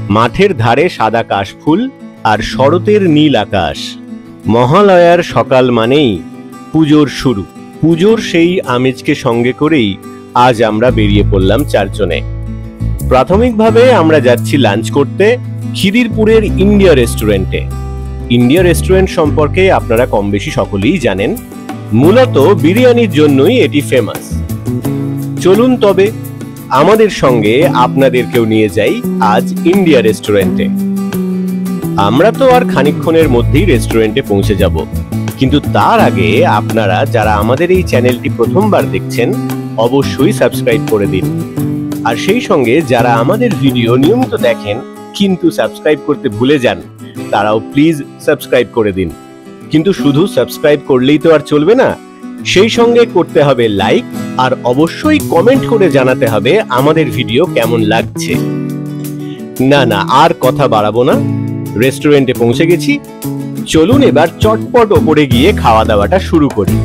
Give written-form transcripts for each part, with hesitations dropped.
মাঠের ধারে সাদা কাশফুল আর শরতের নীল আকাশ। মহালয়ার সকাল মানেই পুজোর শুরু। পুজোর সেই আমেজকে সঙ্গে করেই আজ আমরা বেরিয়ে পড়লাম চারজনে। প্রাথমিকভাবে আমরা যাচ্ছি লাঞ্চ করতে খিদিরপুরের ইন্ডিয়া রেস্টুরেন্টে। ইন্ডিয়া রেস্টুরেন্ট সম্পর্কে আপনারা কম বেশি সকলেই জানেন, মূলত বিরিয়ানির জন্যই এটি ফেমাস। চলুন তবে আমাদের সঙ্গে আপনাদেরকেও নিয়ে যাই আজ ইন্ডিয়া রেস্টুরেন্টে। আমরা তো আর খানিকক্ষণের মধ্যেই রেস্টুরেন্টে পৌঁছে যাব, কিন্তু তার আগে আপনারা যারা আমাদের এই চ্যানেলটি প্রথমবার দেখছেন অবশ্যই সাবস্ক্রাইব করে দিন। আর সেই সঙ্গে যারা আমাদের ভিডিও নিয়মিত দেখেন কিন্তু সাবস্ক্রাইব করতে ভুলে যান, তারাও প্লিজ সাবস্ক্রাইব করে দিন। কিন্তু শুধু সাবস্ক্রাইব করলেই তো আর চলবে না, সেই সঙ্গে করতে হবে লাইক, আর অবশ্যই কমেন্ট করে জানাতে হবে আমাদের ভিডিও কেমন লাগছে। না না, আর কথা বাড়াবো না, রেস্টুরেন্টে পৌঁছে গেছি। চলুন এবার চটপট ওপরে গিয়ে খাওয়া দাওয়াটা শুরু করি।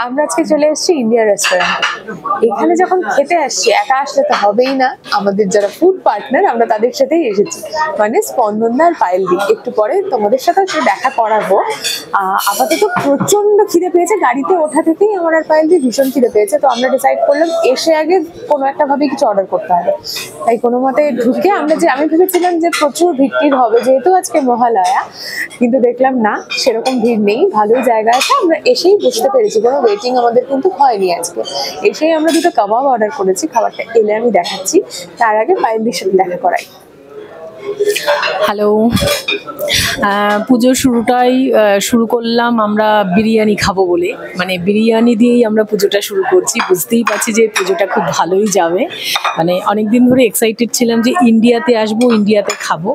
আমরা আজকে চলে এসেছি ইন্ডিয়া রেস্টুরেন্টে। এখানে যখন খেতে আসছি, একা আসলে তো হবেই না, আমাদের যারা ফুড পার্টনার আমরা তাদের সাথেই এসেছি, মানে স্পন্দনদা আর পায়েলদি। একটু পরে তোমাদের সাথে দেখা করাবো। আপাতত প্রচন্ড খিদে পেয়েছে, গাড়িতে ওঠা থেকেই আমার আর পায়েলদি ভীষণ খিদে পেয়েছে। তো আমরা ডিসাইড করলাম এসে আগে কোনো একটা ভাবে কিছু অর্ডার করতে হবে। তাই কোনো মতে ঢুকে আমি ভেবেছিলাম যে প্রচুর ভিড় হবে যেহেতু আজকে মহালয়া, কিন্তু দেখলাম না, সেরকম ভিড় নেই, ভালোই জায়গা আছে। আমরা এসেই বুঝতে পেরেছি, কোনো ওয়েটিং আমাদের কিন্তু হয়নি আজকে। এসেই আমরা দুটো কাবাব অর্ডার করেছি, খাবারটা এলে আমি দেখাচ্ছি। তার আগে পায়েলদির সাথে দেখা করাই। হ্যালো, পুজোর শুরু করলাম আমরা বিরিয়ানি খাবো বলে, মানে বিরিয়ানি দিয়েই আমরা পুজোটা শুরু করছি। বুঝতেই পারছি যে পুজোটা খুব ভালোই যাবে, মানে অনেকদিন ধরে এক্সাইটেড ছিলাম যে ইন্ডিয়াতে আসবো, ইন্ডিয়াতে খাবো।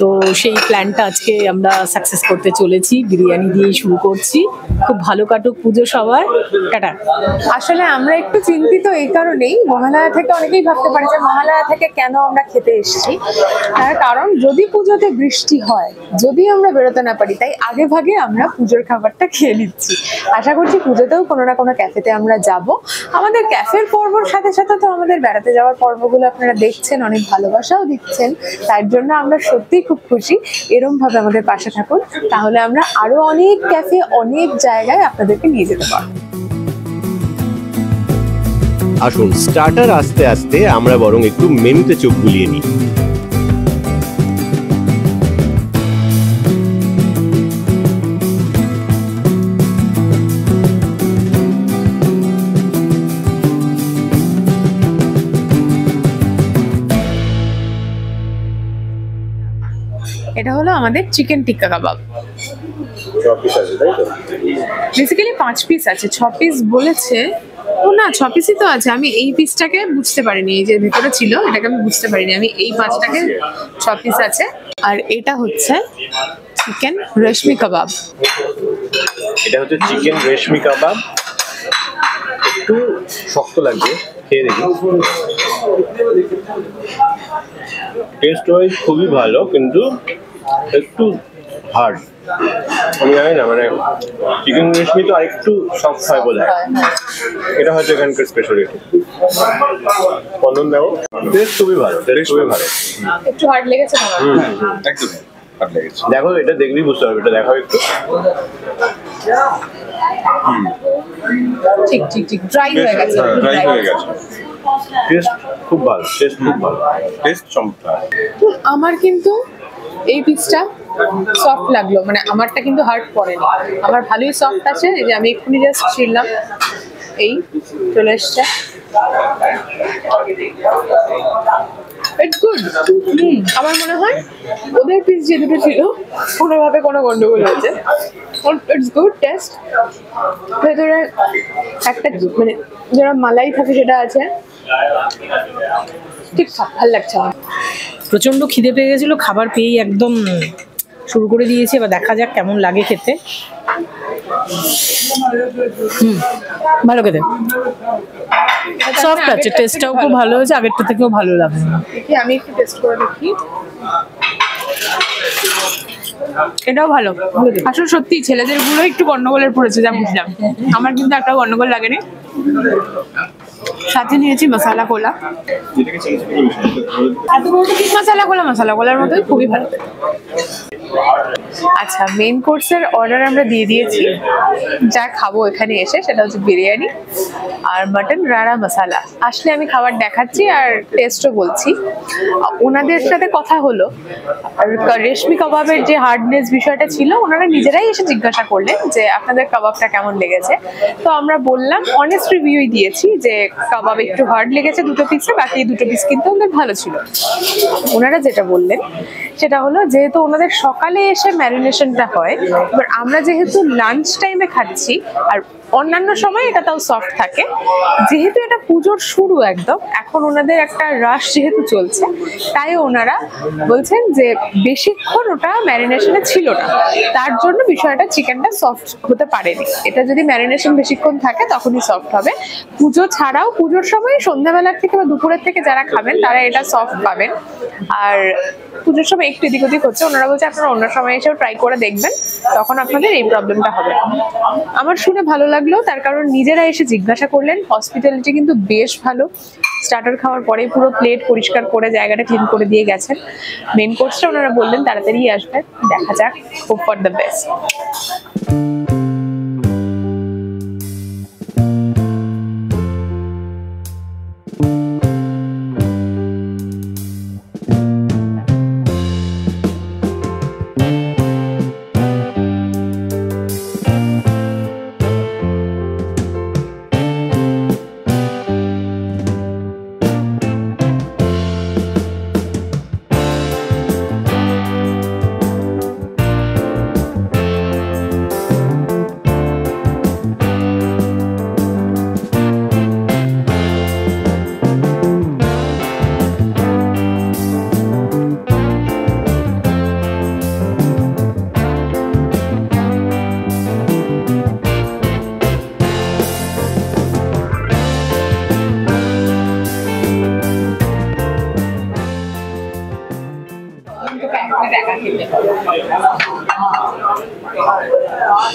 তো সেই প্ল্যানটা আজকে আমরা সাকসেস করতে চলেছি, বিরিয়ানি দিয়েই শুরু করছি। খুব ভালো কাটুক পুজো সবার, টাটা। আসলে আমরা একটু চিন্তিত এই কারণেই, মহালয়া থেকে অনেকেই ভাবতে পারে যে মহালয়া থেকে কেন আমরা খেতে এসেছি। তার কারণ যদি পুজোতে বৃষ্টি হয়, যদি আমরা বেরোতে না পারি, তাই আগে ভাগে আমরা পুজোর খাবারটা খেয়ে নিচ্ছি। আশা করছি পুজোতেও কোনো না কোনো ক্যাফেতে আমরা যাব। আমাদের ক্যাফের পর্বর সাথে সাথে তো আমাদের বেড়াতে যাওয়ার পর্বগুলো আপনারা দেখছেন, অনেক ভালোবাসাও দিচ্ছেন। তার জন্য আমরা সত্যিই খুব খুশি। এরম ভাবে আমাদের পাশে থাকুন, তাহলে আমরা আরো অনেক ক্যাফে, অনেক জায়গায় আপনাদেরকে নিয়ে যেতে পারবো। আসুন স্টার্টার আস্তে আস্তে আমরা বরং একটু মেনুতে চোখ বুলিয়ে নিই। এটা হলো আমাদের চিকেন টিক্কা কাবাব। বেসিক্যালি 5 পিস আছে, 6 পিস বলেছে। ও না, 6 পিসই তো আছে। আমি এই পিসটাকে বুঝতে পারিনি, এই যে ভেতরে ছিল এটাকে আমি বুঝতে পারিনি। আমি এই 5টাকে 6 পিস আছে। আর এটা হচ্ছে চিকেন রেশমি কাবাব। এটা হচ্ছে চিকেন রেশমি কাবাব, একটু শক্ত লাগবে, খেয়ে দেখি। টেস্ট ওয়াইজ খুবই ভালো, কিন্তু একটু হার্ড। আমি জানি না, মানে চিকেন রেশমি তো আরেকটু সফট হয় বলে, এটা হয়তো এখানকার স্পেশালিটি। স্পন্দন দাও, টেস্ট খুবই ভালো, টেস্ট খুবই ভালো। একটু হার্ড লেগেছে না? একদম হার্ড লেগেছে। দেখো, এটা দেখলেই বুঝতে পারবে, এটা দেখাও একটু। ঠিক ঠিক ঠিক, ড্রাই হয়ে গেছে, ড্রাই হয়ে গেছে। টেস্ট খুব ভালো, টেস্ট খুব ভালো, টেস্ট চমৎকার। আমার কিন্তু এই পিসটা সফট লাগলো, মানে আমারটা কিন্তু হার্ড পড়েনি, আমার ভালোই সফট আছে। এই যে আমি এক্ষুনি জাস্ট ছিলাম, এই চলে এসছে। It's good. আমার মনে হয় ওদের পিস যে দুটো ছিল কোনোভাবে কোনো গন্ডগোল হয়েছে। It's good test. ভেতরে একটা মানে যেটা মালাই থাকে সেটা আছে, ঠিকঠাক, ভালো লাগছে আমার। প্রচন্ড খিদে পেয়ে গেছিল, খাবার পেয়েই একদম শুরু করে দিয়েছি। এবার দেখা যাক কেমন লাগে খেতে। ভালো খেতে। সফট আছে, টেস্টটাও খুব ভালো হয়েছে, আগেরটা থেকেও ভালো লাগছে। দেখি আমি একটু টেস্ট করে দেখি। এটাও ভালো। আসলে সত্যি ছেলেদের গুলো একটু গন্ডগোলের পড়েছে যা বুঝলাম, আমার কিন্তু একটা গন্ডগোল লাগেনি। সাথে নিয়েছি মশলা কোলা, মশলা কোলার মতোই খুবই ভালো। আচ্ছা, মেইন কোর্সের অর্ডার আমরা দিয়ে দিয়েছি। যা খাবো এখানে এসে সেটা হচ্ছে বিরিয়ানি আর মাটন রাড়া মশালা। আসলে আমি খাবার দেখাচ্ছি আর টেস্টও বলছি। ওনাদের সাথে কথা হলো, আর রেশমি কাবাবের যে হার্ডনেস বিষয়টা ছিল ওনারা নিজেরাই এসে জিজ্ঞাসা করলেন যে আপনাদের কাবাবটা কেমন লেগেছে। তো আমরা বললাম, অনেস্ট রিভিউই দিয়েছি যে কাবাব একটু হার্ড লেগেছে দুটো পিসে, বাকি দুটো পিস কিন্তু ওদের ভালো ছিল। ওনারা যেটা বললেন সেটা হলো, যেহেতু ওনাদের সকালে এসে ম্যারিনেশনটা হয়, এবার আমরা যেহেতু লাঞ্চ টাইমে খাচ্ছি আর অন্যান্য সময় এটা তাও সফট থাকে, যেহেতু এটা পুজোর শুরু একদম, এখন ওনাদের একটা রাশ যেহেতু চলছে, তাই ওনারা বলছেন যে বেশিক্ষণ ওটা ম্যারিনেশনে ছিল না, তার জন্য বিষয়টা চিকেনটা সফট হতে পারেনি। এটা যদি ম্যারিনেশন বেশিক্ষণ থাকে তখনই সফট হবে। পুজো ছাড়াও পুজোর সময় সন্ধ্যাবেলার থেকে বা দুপুরের থেকে যারা খাবেন তারা এটা সফট পাবেন। আর পুজোর সময় একটু এদিক ওদিক হচ্ছে, ওনারা বলছে আপনারা অন্য সময় এসেও ট্রাই করে দেখবেন, তখন আপনাদের এই প্রবলেমটা হবে না। আমার শুনে ভালো লাগলো, তার কারণ নিজেরা এসে জিজ্ঞাসা করলেন। হসপিটালিটি কিন্তু বেশ ভালো। স্টার্টার খাওয়ার পরে পুরো প্লেট পরিষ্কার করে জায়গাটা ক্লিন করে দিয়ে গেছেন। মেন কোর্সটা ওনারা বললেন তাড়াতাড়ি আসবেন, দেখা যাক, হোপ ফর দ্য বেস্ট।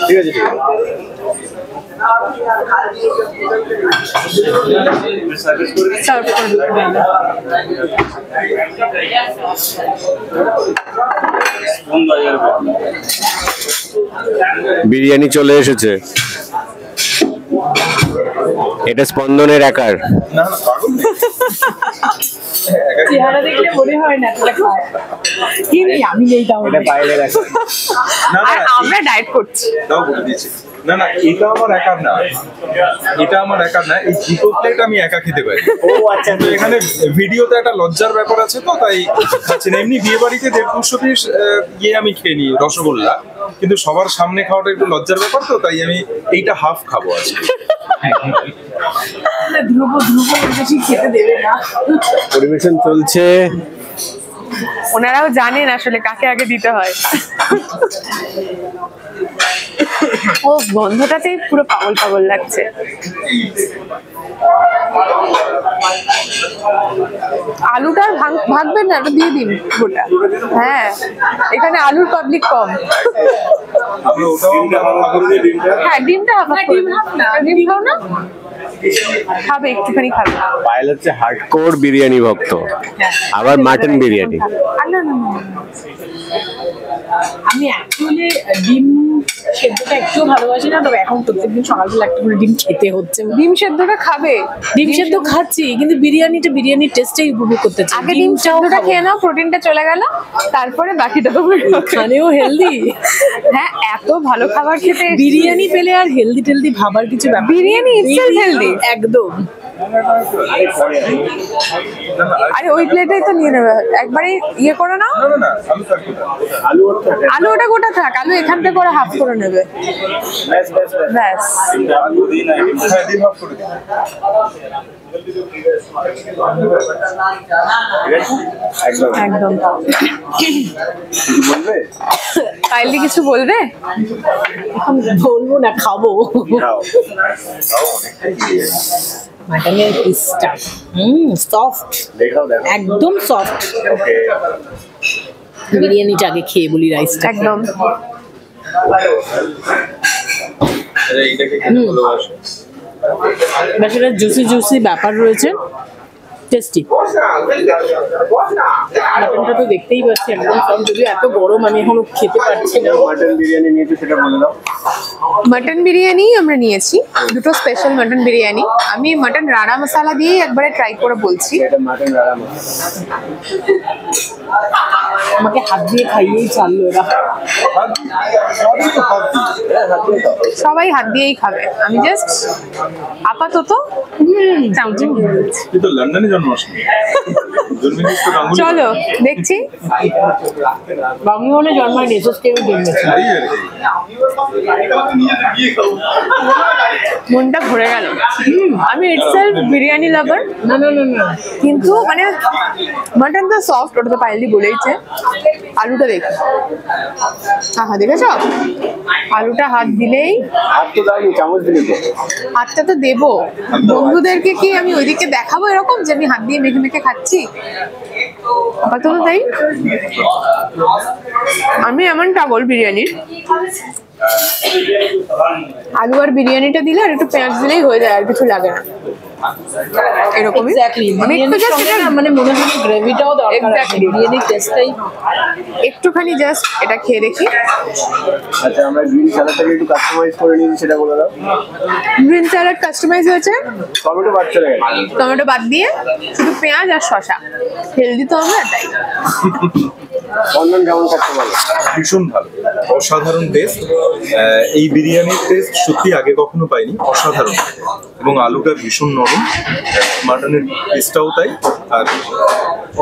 ঠিক আছে, সার্ভ করে দিন। বিরিয়ানি চলে এসেছে। এটা স্পন্দনের আকার। চেহারা দেখলে মনে হয় না এটা খায়। কি নেই, আমি নেই তাহলে। আর আমরা ডায়েট করছি। তাও বলে দিয়েছি। না না, এটা আমার একার না, এটা আমার একার না। এই দুটো প্লেট আমি একা খেতে পারি। ও আচ্ছা, তো এখানে ভিডিওতে একটা লজ্জার ব্যাপার আছে, তো তাই খাচ্ছি না। এমনি বিয়ে বাড়িতে 150 পিস আমি খেয়ে নিই রসগোল্লা, কিন্তু সবার সামনে খাওয়াটা একটু লজ্জার ব্যাপার, তো তাই আমি এইটা হাফ খাবো আজকে। ধ্রুব বেশি খেতে দেবে না। পরিবেশন চলছে। ওনারাও জানেন আসলে কাকে আগে দিতে হয়। ও গন্ধটাতেই পুরো পাগল পাগল লাগছে। আলুটা ভাগবেন না, ওটা দিয়ে দিন গোটা। হ্যাঁ, এখানে আলুর পাবলিক কম। হ্যাঁ, ডিমটা ডিম খাও না, খাবে একটুখানি খাবে। পায়েল হচ্ছে হার্ডকোর বিরিয়ানি ভক্ত, আবার মাটন বিরিয়ানি। আমি অ্যাকচুয়ালি ডিম সেদ্ধটা একটু ভালোবাসি না, তবে এখন প্রত্যেকদিন সকালবেলা একটা করে ডিম খেতে হচ্ছে। ডিম সেদ্ধটা খাবে? ডিম সেদ্ধ খাচ্ছি, কিন্তু বিরিয়ানির টেস্টটাই উপভোগ করতে চাই। আগে ডিম সেদ্ধটা খেয়ে নাও, প্রোটিনটা চলে গেল, তারপরে বাকিটা খানেও হেলদি। হ্যাঁ, এত ভালো খাবার খেতে বিরিয়ানি পেলে আর হেলদি টেলদি ভাবার কিছু ব্যাপার। বিরিয়ানি ইটসেলফ হেলদি একদম। আরে ওই প্লেটেই তো নিয়ে নেবে, একবারে ইয়ে করে নাও। না না না, আমি থাকবো না। আলু ওটা গোটা থাক, আলু এখান থেকে করে হাফ করে নেবে। ব্যাস, হ্যাঁ, ডিম হাফ করে দিন। একদম। বলবে পাইলি কিছু বলবে? বলবো না, খাবো। খাও, অনেকটাই মাটনের পিসটা সফট, একদম সফট। বিরিয়ানিটা আগে খেয়ে বলি, রাইসটা একদম এইটাকে খেতে ভালোবাসে। বেশ একটা জুসি জুসি ব্যাপার রয়েছে, টেস্টি। মাটনটা তো দেখতেই পাচ্ছি একদম সব, যদিও এত গরম আমি এখনো খেতে পারছি না। মাটন বিরিয়ানি নিয়েছো সেটা বলে দাও। মাটন বিরিয়ানি আমরা নিয়েছি, দুটো স্পেশাল মাটন বিরিয়ানি। আমি মাটন রাড়া মশলা দিয়ে একবারে ট্রাই করে বলছি। এটা মাটন রাড়া মশলা। আমাকে হাত দিয়ে খাইয়েই চাললো এরা। সবাই হাত দিয়েই খাবে, আমি জাস্ট আপাতত চামচে নিয়ে নিচ্ছি। তুই তো লন্ডনে জন্মাসনি, জন্মেছিস তো গাঙ্গুলি। চলো দেখছি। বাংলা জন্মায় নেসেসকেও জন্মেছে। এই আর কি। মনটা ভরে গেল। আমি ইটসেলফ বিরিয়ানি লাভার, না না না না, কিন্তু মানে মাটন তো সফট, ওটা তো পাইলি বলেইছে। আলুটা দেখি, হ্যাঁ দেখেছো, আলুটা হাত দিলেই। হাত তো দাওনি, চামচ দিলে তো। হাতটা তো দেবো, বন্ধুদেরকে কি আমি ওইদিকে দেখাবো এরকম যে আমি হাত দিয়ে মেখে মেখে খাচ্ছি? আপাতত তাই। আমি এমন পাগল বিরিয়ানির, আলু আর বিরিয়ানিটা দিলে আর একটু পেঁয়াজ দিলেই হয়ে যায়, আর কিছু লাগে না। এরকমই এক্স্যাক্টলি। আমি একটু just এটা মানে মনে হয় গ্রেভিটাও দরকার আছে, Exactly. বিরিয়ানির টেস্টটাই। একটুখানি জাস্ট এটা খেয়ে দেখি। আচ্ছা, আমরা গ্রিন স্যালাডটাকে একটু কাস্টমাইজ করে নিয়েছি, সেটা বলে দাও। গ্রিন স্যালাড কাস্টমাইজ হয়েছে, টমেটো বাদ চলে গেছে। টমেটো বাদ দিয়ে শুধু পেঁয়াজ আর শসা। হেলদি তো আমরা তাই। বন্ধন কেমন খাচ্ছে বলো? ভীষণ ভালো, অসাধারণ টেস্ট। এই বিরিয়ানির টেস্ট সত্যি আগে কখনো পাইনি, অসাধারণ। এবং আলুটা ভীষণ নরম, মাটনের টেস্টটাও তাই, আর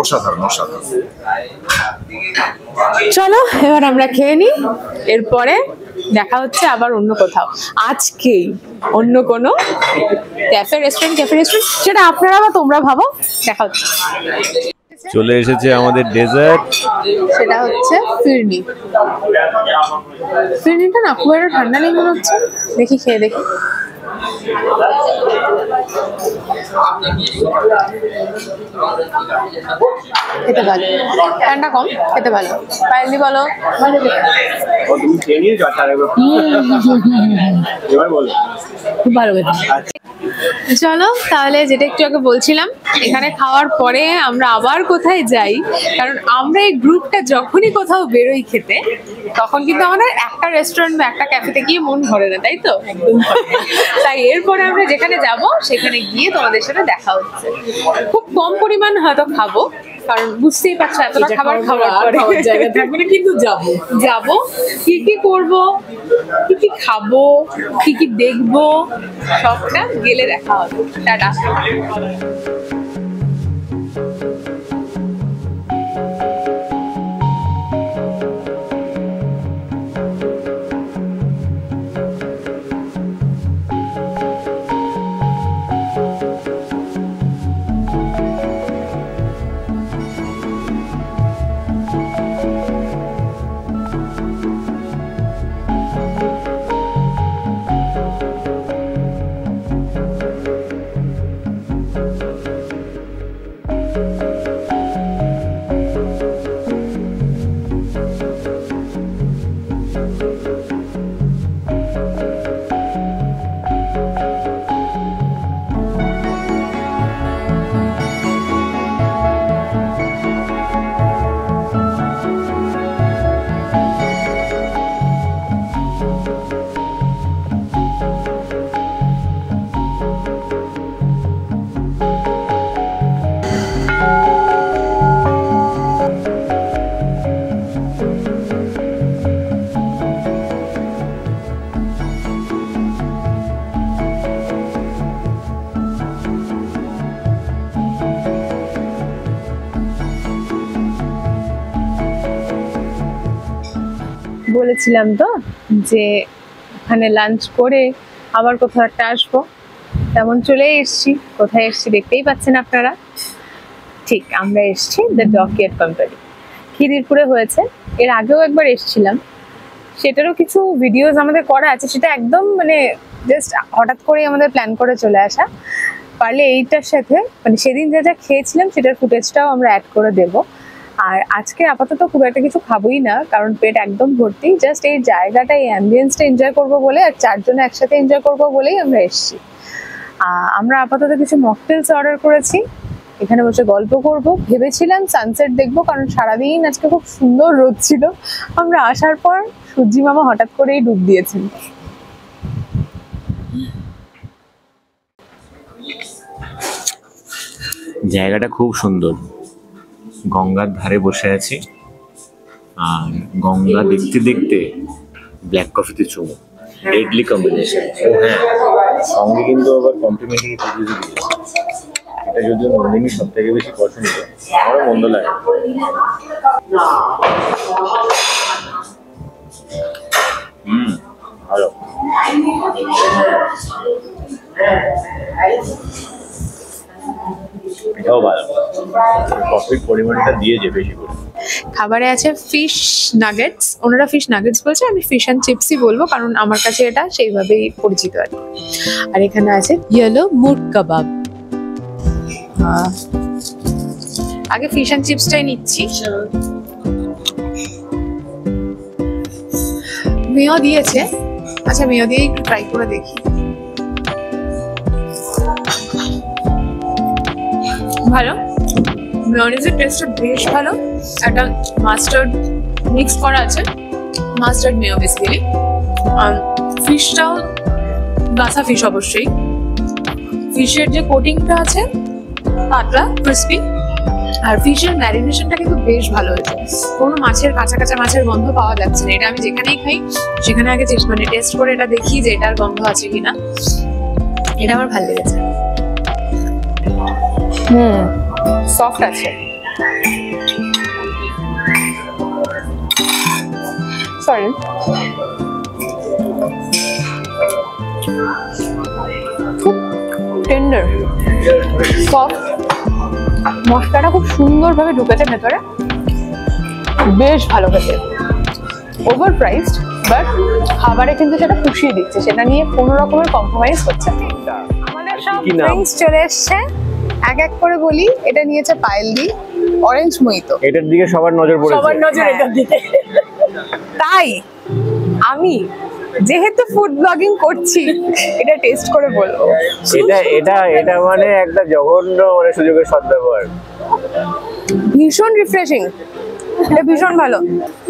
অসাধারণ অসাধারণ। চলো এবার আমরা খেয়ে নিই, এরপরে দেখা হচ্ছে আবার অন্য কোথাও। আজকেই অন্য কোনো ক্যাফে রেস্টুরেন্ট সেটা আপনারা বা তোমরা ভাবো। দেখা হচ্ছে। চলে এসেছে আমাদের ডেজার্ট। সেটা হচ্ছে ফিরনি। ফিরনিটা না খুব একটা ঠান্ডা নেই মনে হচ্ছে, দেখি খেয়ে দেখি। খেতে ভালো, ঠান্ডা কম, খেতে ভালো। পায়েলদি বলো। ও তুমি খেয়ে নিয়েছো? আচ্ছা এবার বলো। খুব ভালো খেতে। চলো তাহলে, যেটা একটু আগে বলছিলাম, এখানে খাওয়ার পরে আমরা আবার কোথায় যাই, কারণ আমরা এই গ্রুপটা যখনই কোথাও বেরোই খেতে, তখন কিন্তু আমাদের একটা রেস্টুরেন্ট বা একটা ক্যাফেতে গিয়ে মন ভরে না, তাই তো? একদম। তাই এরপরে আমরা যেখানে যাব সেখানে গিয়ে তোমাদের সাথে দেখা হচ্ছে। খুব কম পরিমাণ হয়তো খাবো, কারণ বুঝতেই পারছো এতটা খাবার খাওয়ার পরে জায়গা থাকবে না, কিন্তু যাবো কি কি করবো, কি কি খাবো, কি কি দেখবো, সবটা গেলে দেখা হবে। টাটা। বলেছিলাম তো যে ওখানে লাঞ্চ করে আবার কোথাও একটা আসবো, তেমন চলে এসেছি। কোথায় এসেছি দেখতেই পাচ্ছেন আপনারা। ঠিক, আমরা এসেছি দ্য ডকইয়ার্ড কোম্পানি, খিদিরপুরে হয়েছে। এর আগেও একবার এসেছিলাম, সেটারও কিছু ভিডিওস আমাদের করা আছে। সেটা একদম মানে জাস্ট হঠাৎ করে আমাদের প্ল্যান করে চলে আসা। পারলে এইটার সাথে মানে সেদিন যা যা খেয়েছিলাম সেটার ফুটেজটাও আমরা অ্যাড করে দেব। আর আজকে আপাতত খুব একটা কিছু খাবোই না, কারণ পেট একদম ভর্তি। জাস্ট এই জায়গাটা, এই অ্যাম্বিয়েন্সটা এনজয় করবো বলে, আর চারজনে একসাথে এনজয় করবো বলেই আমরা এসেছি। আমরা আপাতত কিছু মকটেলস অর্ডার করেছি, এখানে বসে গল্প করব। ভেবেছিলাম সানসেট দেখবো, কারণ সারাদিন আজকে খুব সুন্দর রোদ ছিল। আমরা আসার পর সূর্যি মামা হঠাৎ করেই ডুব দিয়েছেন। জায়গাটা খুব সুন্দর, গঙ্গার ধারে বসে আছি আর গঙ্গা দেখতে দেখতে ব্ল্যাক কফিতে চুমো, ডেডলি কম্বিনেশন। ও হ্যাঁ, সঙ্গে কিন্তু আবার কমপ্লিমেন্টারি পিকনিকও দিয়েছে। এটা যদিও নন্দিনীর সব থেকে বেশি পছন্দ, আমারও মন্দ লাগে। ভালো। এটাও ভালো, কফির পরিমাণটা দিয়েছে বেশি করে। খাবারে আছে ফিশ নাগেটস, ওনারা ফিশ নাগেটস বলছে, আমি ফিশ অ্যান্ড চিপসই বলবো, কারণ আমার কাছে এটা সেইভাবেই পরিচিত আর কি। আর এখানে আছে ইয়েলো মুড কাবাব। আগে ফিশ অ্যান্ড চিপসটাই নিচ্ছি। মেয় দিয়েছে, আচ্ছা মেয় দিয়ে একটু ট্রাই করে দেখি। ভালো, মেয়োনিজের টেস্টটা বেশ ভালো। একটা মাস্টার্ড মিক্স করা আছে, মাস্টার্ড মেয়ো বেসিক্যালি। ফিশটাও বাসা ফিশ অবশ্যই। ফিশের যে কোটিংটা আছে পাতলা ক্রিস্পি, আর ফিশের ম্যারিনেশনটা কিন্তু বেশ ভালো হয়েছে। কোনো মাছের কাঁচা কাঁচা মাছের গন্ধ পাওয়া যাচ্ছে না। এটা আমি যেখানেই খাই সেখানে আগে মানে টেস্ট করে এটা দেখি যে এটার গন্ধ আছে কিনা। এটা আমার ভালো লেগেছে। সফট আছে, সরি খুব টেন্ডার, সফট। মশলাটা খুব সুন্দরভাবে ঢুকেছে ভেতরে, বেশ ভালো খেতে। ওভার প্রাইসড, বাট খাবারে কিন্তু সেটা পুষিয়ে দিচ্ছে, সেটা নিয়ে কোনো রকমের কম্প্রোমাইজ হচ্ছে না। আমাদের সব ড্রিঙ্কস চলে এসছে, এক এক করে বলি। এটা নিয়েছে পায়েলদি, অরেঞ্জ মোহিতো। এটার দিকে সবার নজর পড়েছে, সবার নজর এটার দিকে। তাই আমি যেহেতু ফুড ব্লগিং করছি, এটা টেস্ট করে বলবো। এটা এটা এটা মানে একটা জঘন্য মানে সুযোগের সদ্ব্যবহার। ভীষণ রিফ্রেশিং, এটা ভীষণ ভালো।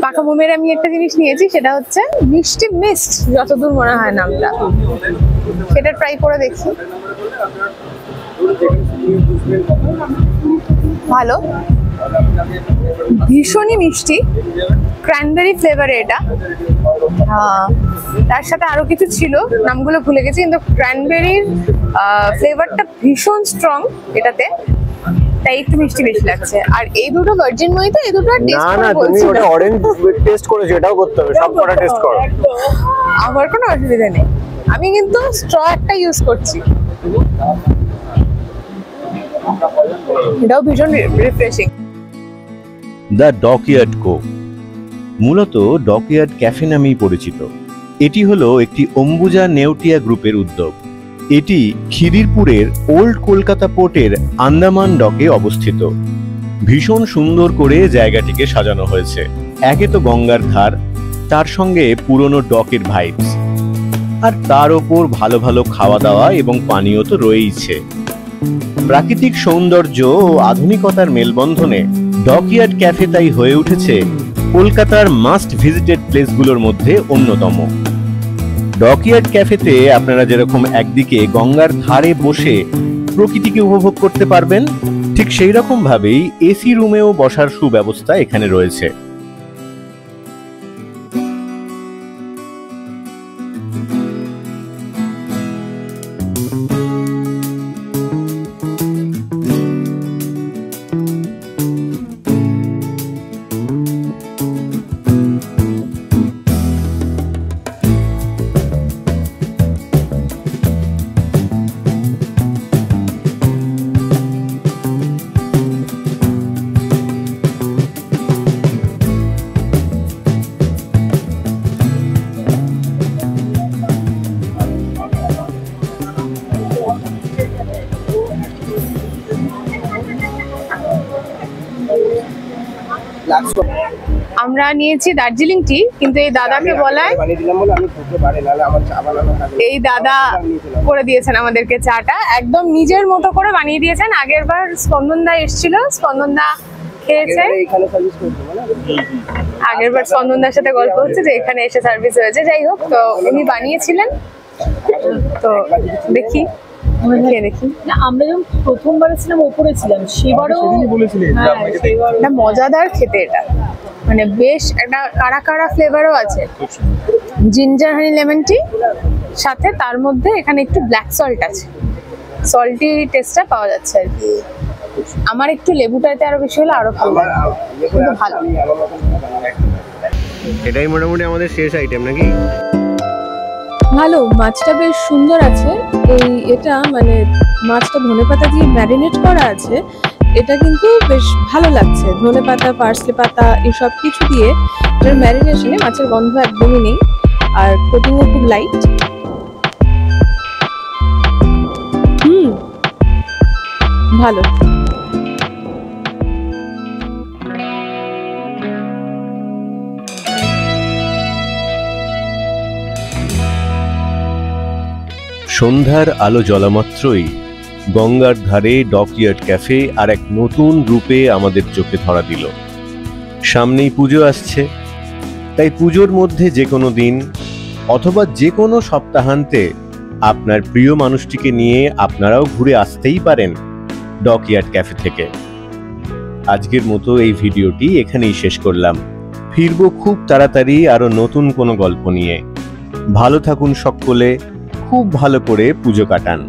পাকা বোমের আমি একটা জিনিস নিয়েছি, সেটা হচ্ছে মিষ্টি মিস্ট, যতদূর মনে হয় নামটা, সেটা ট্রাই করে দেখি। ভালো, ভীষণই মিষ্টি, ক্র্যানবেরি ফ্লেভারে এটা। তার সাথে আরো কিছু ছিল, নামগুলো ভুলে গেছি, কিন্তু ক্র্যানবেরির ফ্লেভারটা ভীষণ স্ট্রং এটাতে, তাই একটু মিষ্টি বেশি লাগছে। আর এই দুটো ভার্জিন মোহিতো, এই দুটো টেস্ট করে বলছি। তুমি ওটা অরেঞ্জ টেস্ট করেছো, এটাও করতে হবে, সবকটা টেস্ট করো। আমার কোনো অসুবিধা নেই, আমি কিন্তু স্ট্র একটা ইউজ করছি। এটাও ভীষণ রিফ্রেশিং। দ্য ডকইয়ার্ড কো মূলত ডকইয়ার্ড ক্যাফে নামেই পরিচিত। এটি হলো একটি অম্বুজা নেউটিয়া গ্রুপের উদ্যোগ। এটি খিদিরপুরের ওল্ড কলকাতা পোর্টের আন্দামান ডকে অবস্থিত। ভীষণ সুন্দর করে জায়গাটিকে সাজানো হয়েছে। একে তো গঙ্গার ধার, তার সঙ্গে পুরনো ডকের ভাইবস, আর তার ওপর ভালো ভালো খাওয়া দাওয়া এবং পানীয় তো রয়েইছে। প্রাকৃতিক সৌন্দর্য ও আধুনিকতার মেলবন্ধনে ডকইয়ার্ড ক্যাফে তাই হয়ে উঠেছে কলকাতার মাস্ট ভিজিটেড প্লেসগুলোর মধ্যে অন্যতম। ডকইয়ার্ড ক্যাফেতে আপনারা যেরকম একদিকে গঙ্গার ধারে বসে প্রকৃতিকে উপভোগ করতে পারবেন, ঠিক সেই রকম ভাবেই এসি রুমেও বসার সুব্যবস্থা এখানে রয়েছে। আমরা নিয়েছি দার্জিলিং টি, কিন্তু এই দাদাকে বলায় এই দাদা করে দিয়েছেন আমাদেরকে চাটা, একদম নিজের মতো করে বানিয়ে দিয়েছেন। আগের বার স্পন্দনদা এসেছিল, স্পন্দনদা খেয়েছে, আগের বার স্পন্দনদার সাথে গল্প হচ্ছে যে এখানে এসে সার্ভিস হয়েছে। যাই হোক, তো উনি বানিয়েছিলেন, তো দেখি দেখি। না, আমরা যখন প্রথমবার ছিলাম ওপরে ছিলাম, সেবারও এটা মজাদার খেতে, এটা মানে বেশ একটা কারা কারা ফ্লেভারও আছে, জিঞ্জার হানি লেমন টি সাথে, তার মধ্যে এখানে একটু ব্ল্যাক সল্ট আছে, সল্টি টেস্টটা পাওয়া যাচ্ছে আর কি। আমার একটু লেবুটাতে আরো বেশি হলে আরো ভালো লাগে, কিন্তু ভালো। এটাই মোটামুটি আমাদের শেষ আইটেম নাকি? ভালো, মাছটা বেশ সুন্দর আছে। এটা মানে মাছটা ধনেপাতা দিয়ে ম্যারিনেট করা আছে, এটা কিন্তু বেশ ভালো লাগছে। ধনেপাতা, পার্সলে পাতা এসব কিছু দিয়ে এটার ম্যারিনেশনে মাছের গন্ধ একদমই নেই, আর কোটিংও খুব লাইট। ভালো। সন্ধ্যার আলো জ্বলামাত্রই গঙ্গার ধারে ডকইয়ার্ড ক্যাফে আর এক নতুন রূপে আমাদের চোখে ধরা দিল। সামনেই পুজো আসছে, তাই পুজোর মধ্যে যে কোনো দিন অথবা যে কোনো সপ্তাহান্তে আপনার প্রিয় মানুষটিকে নিয়ে আপনারাও ঘুরে আসতেই পারেন ডকইয়ার্ড ক্যাফে থেকে। আজকের মতো এই ভিডিওটি এখানেই শেষ করলাম। ফিরবো খুব তাড়াতাড়ি আরো নতুন কোনো গল্প নিয়ে। ভালো থাকুন সকলে, খুব ভালো করে পুজো কাটান।